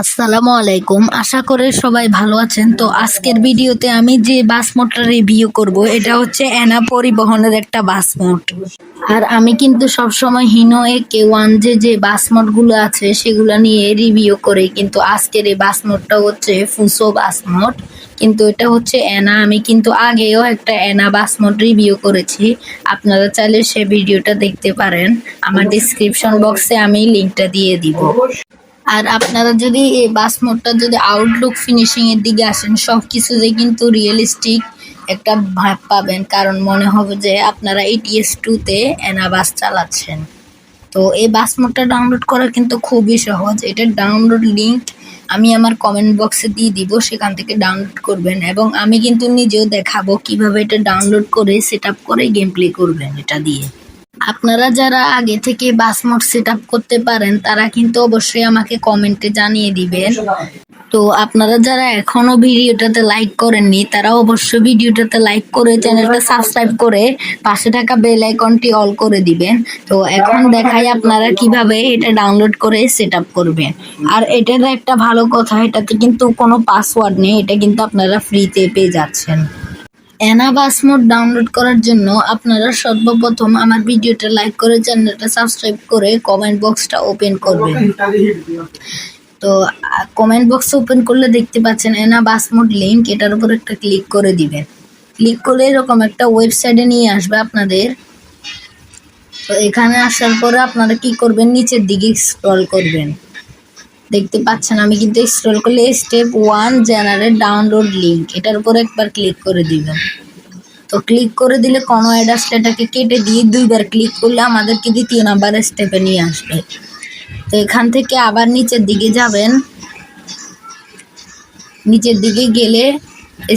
আসসালামু আলাইকুম। আশা করি সবাই ভালো আছেন। তো আজকের ভিডিওতে আমি যে বাস মোডটা রিভিউ করব এটা হচ্ছে এনা পরিবহনের একটা বাস মোড। আর আমি কিন্তু সবসময় হিনো একে ওয়ান যে বাস মোডগুলো আছে সেগুলো নিয়ে রিভিউ করি, কিন্তু আজকের এই বাস মোডটা হচ্ছে ফুসো বাস মোড। কিন্তু এটা হচ্ছে এনা। আমি কিন্তু আগেও একটা এনা বাস মোড রিভিউ করেছি, আপনারা চাইলে সে ভিডিওটা দেখতে পারেন। আমার ডিসক্রিপশন বক্সে আমি লিঙ্কটা দিয়ে দিব। আর আপনারা যদি এই বাস মোডটা যদি আউটলুক ফিনিশিং এর দিকে আসেন, সব কিছুতে কিন্তু রিয়েলিস্টিক একটা ভাব পাবেন, কারণ মনে হবে যে আপনারা ETS 2 তে এনা বাস চালাচ্ছেন। তো এই বাস মোডটা ডাউনলোড করা কিন্তু খুবই সহজ। এটার ডাউনলোড লিংক আমি আমার কমেন্ট বক্সে দিয়ে দিব, সেখান থেকে ডাউনলোড করবেন। এবং আমি কিন্তু নিজেও দেখাবো কিভাবে এটা ডাউনলোড করে সেট আপ করে গেম প্লে করবেন এটা দিয়ে। আপনারা যারা আগে থেকে বাস মোড সেট আপ করতে পারেন তারা কিন্তু অবশ্যই আমাকে কমেন্টে জানিয়ে দিবেন। তো আপনারা যারা এখনো ভিডিওটাতে লাইক করেননি তারা অবশ্যই ভিডিওটাতে লাইক করে চ্যানেলটা সাবস্ক্রাইব করে পাশে থাকা বেল আইকনটি অল করে দিবেন। তো এখন দেখাই আপনারা কিভাবে এটা ডাউনলোড করে সেট আপ করবেন। আর এটার একটা ভালো কথা, এটাতে কিন্তু কোনো পাসওয়ার্ড নেই, এটা কিন্তু আপনারা ফ্রিতে পেয়ে যাচ্ছেন। এনা বাস মোড ডাউনলোড করার জন্য আপনারা সর্বপ্রথম আমার ভিডিওটা লাইক করে চ্যানেলটা সাবস্ক্রাইব করে কমেন্ট বক্সটা ওপেন করবেন। তো কমেন্ট বক্স ওপেন করলে দেখতে পাচ্ছেন এনা বাস মোড লিংক, এটার উপর একটা ক্লিক করে দিবেন। ক্লিক করলে এরকম একটা ওয়েবসাইটে নিয়ে আসবে আপনাদের। তো এখানে আসার পরে আপনারা কি করবেন, নিচের দিকে স্ক্রল করবেন। দেখতে পাচ্ছেন আমি কিন্তু স্ক্রল করলে স্টেপ 1 জেনারেট ডাউনলোড লিংক, এটার উপর একবার ক্লিক করে দিবেন। তো ক্লিক করে দিলে কোনো অ্যাড আসলে এটাকে কেটে দিয়ে দুইবার ক্লিক করলে আমাদেরকে দ্বিতীয় নাম্বার স্টেপে নিয়ে আসবে। তো এখান থেকে আবার নিচের দিকে যাবেন। নিচের দিকে গেলে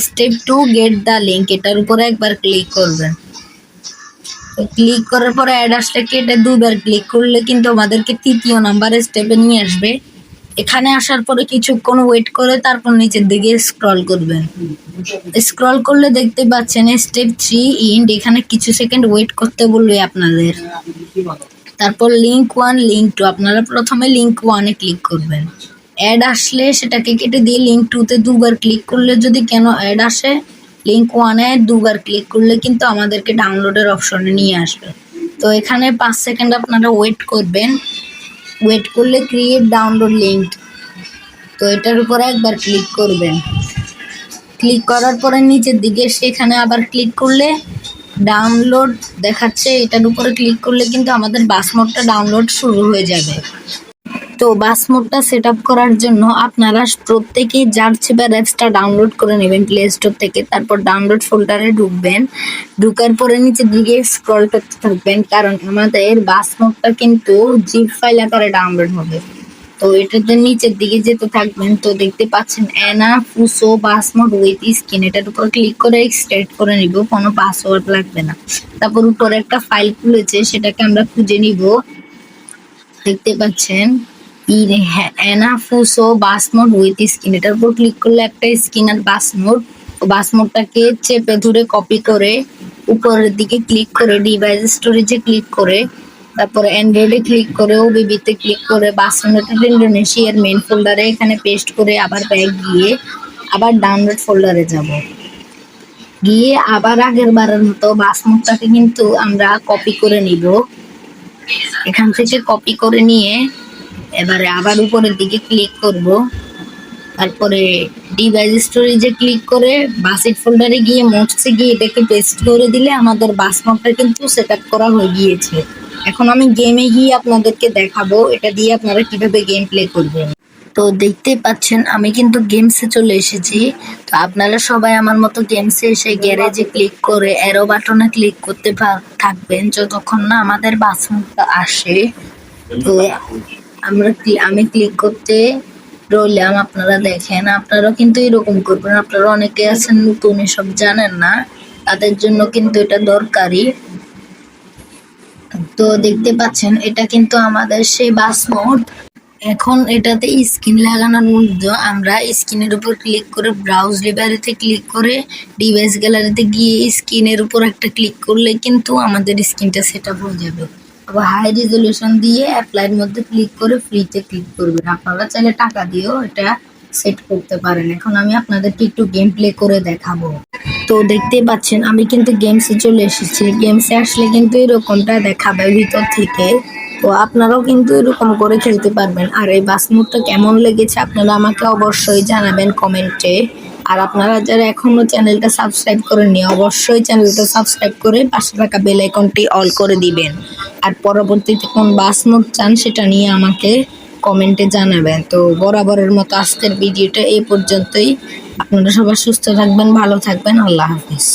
স্টেপ 2 গেট দ্য লিঙ্ক, এটার উপরে একবার ক্লিক করবেন। তো ক্লিক করার পরে অ্যাড আসলে কেটে দুইবার ক্লিক করলে কিন্তু আমাদেরকে তৃতীয় নাম্বার স্টেপে নিয়ে আসবে। এখানে আসার পরে কিছুক্ষণ ওয়েট করে তারপর নিচের দিকে স্ক্রল করবেন। স্ক্রল করলে দেখতে পাচ্ছেন স্টেপ 3 ইন্ড, এখানে কিছু সেকেন্ড ওয়েট করতে বলবে আপনাদের। তারপর লিঙ্ক 1 লিঙ্ক 2, আপনারা প্রথমে লিঙ্ক 1 এ ক্লিক করবেন। অ্যাড আসলে সেটাকে কেটে দিয়ে লিঙ্ক 2 তে দুবার ক্লিক করলে যদি কেন অ্যাড আসে, লিঙ্ক 1 এ দুবার ক্লিক করলে কিন্তু আমাদেরকে ডাউনলোডের অপশনে নিয়ে আসবে। তো এখানে 5 সেকেন্ড আপনারা ওয়েট করবেন। ওয়েট করলে ক্রিয়েট ডাউনলোড লিঙ্ক, তো এটার উপরে একবার ক্লিক করবেন। ক্লিক করার পরে নিচের দিকে সেখানে আবার ক্লিক করলে ডাউনলোড দেখাচ্ছে, এটার উপরে ক্লিক করলে কিন্তু আমাদের বাস মোডটা ডাউনলোড শুরু হয়ে যাবে। তো বাস মোডটা সেট আপ করার জন্য আপনারা প্রত্যেকেই জার্সিবার অ্যাপসটা ডাউনলোড করে নেবেন প্লে স্টোর থেকে। তারপর ডাউনলোড ফোল্ডারে ঢুকবেন। ঢুকার পরে নিচের দিকে স্ক্রল করতে থাকবেন, কারণ আমাদের বাস মোডটা কিন্তু জিপ ফাইল আকারে ডাউনলোড হবে। তো এটাতে নিচের দিকে যেতে থাকবেন। তো দেখতে পাচ্ছেন Ena Fuso bus mod with screen, এটার উপর ক্লিক করে এক্সট্রাক্ট করে নিব, কোনো পাসওয়ার্ড লাগবে না। তারপর উপরে একটা ফাইল খুলেছে, সেটাকে আমরা খুঁজে নিব। দেখতে পাচ্ছেন Ena Fuso bus mod with screen, এটার উপর ক্লিক করলে একটা স্ক্রিন আর বাস মোডটাকে চেপে ধরে কপি করে উপরের দিকে ক্লিক করে ডিভাইস স্টোরেজে ক্লিক করে তারপরে অ্যান্ড্রয়েডে ক্লিক করে ওবিবিতে ক্লিক করে বাস মোড ইন্দোনেশিয়ার মেইন ফোল্ডারে এখানে পেস্ট করে আবার ব্যাক গিয়ে আবার ডাউনলোড ফোল্ডারে যাব। গিয়ে আবার আগের বারের মতো বাস মোডটাকে কিন্তু আমরা কপি করে নিব। এখান থেকে কপি করে নিয়ে এবারে আবার উপরের দিকে ক্লিক করব। তারপরে ডিভাইস স্টোরেজে ক্লিক করে বাসেট ফোল্ডারে গিয়ে মোডসে গিয়ে এটাকে পেস্ট করে দিলে আমাদের বাস মোডটা কিন্তু সেট আপ করা হয়ে গিয়েছে। এখন আমি গেমে গিয়ে আপনাদেরকে দেখাবো এটা দিয়ে আপনারা কিভাবে গেম প্লে করবেন। তো দেখতে পাচ্ছেন আমি কিন্তু গেমসে চলে এসেছি। তো আপনারা সবাই আমার মতো গেমসে এসে গ্যারেজে ক্লিক করে অ্যারো বাটনে ক্লিক করতে থাকবেন যতক্ষণ না আমাদের বাস মোডটা আসে। তো আমি ক্লিক করতে রইলাম, আপনারা দেখেন। আপনারাও কিন্তু এরকম করবেন। আপনারা অনেকে আছেন নতুন, এসব জানেন না, তাদের জন্য কিন্তু এটা দরকারি। তো দেখতে পাচ্ছেন এটা কিন্তু আমাদের সেই বাস মোড। এখন এটাতে স্ক্রিন লাগানোর মধ্যে আমরা স্ক্রিনের উপর ক্লিক করে ব্রাউজ লাইব্রেরিতে ক্লিক করে ডিভাইস গ্যালারিতে গিয়ে স্ক্রিনের উপর একটা ক্লিক করলে কিন্তু আমাদের স্ক্রিনটা সেট আপ হয়ে যাবে। আবার হাই রেজলিউশন দিয়ে অ্যাপ্লাইয়ের মধ্যে ক্লিক করে ফ্রিতে ক্লিক করবেন। আপনারা চাইলে টাকা দিয়েও এটা সেট করতে পারেন। এখন আমি আপনাদেরকে একটু গেম প্লে করে দেখাবো। তো দেখতেই পাচ্ছেন আমি কিন্তু গেমসে চলে এসেছি। গেমসে আসলে কিন্তু এরকমটা দেখাবে ভিতর থেকে। তো আপনারাও কিন্তু এরকম করে খেলতে পারবেন। আর এই বাস মোডটা কেমন লেগেছে আপনারা আমাকে অবশ্যই জানাবেন কমেন্টে। আর আপনারা যারা এখনো চ্যানেলটা সাবস্ক্রাইব করেননি অবশ্যই চ্যানেলটা সাবস্ক্রাইব করে পাশে থাকা বেল আইকনটি অল করে দিবেন। আর পরবর্তীতে কোন বাস মোড চান সেটা নিয়ে আমাকে কমেন্টে জানাবেন। তো বরাবরের মতো আজকের ভিডিওটা এই পর্যন্তই। আপনারা সবাই সুস্থ থাকবেন, ভালো থাকবেন। আল্লাহ হাফিজ।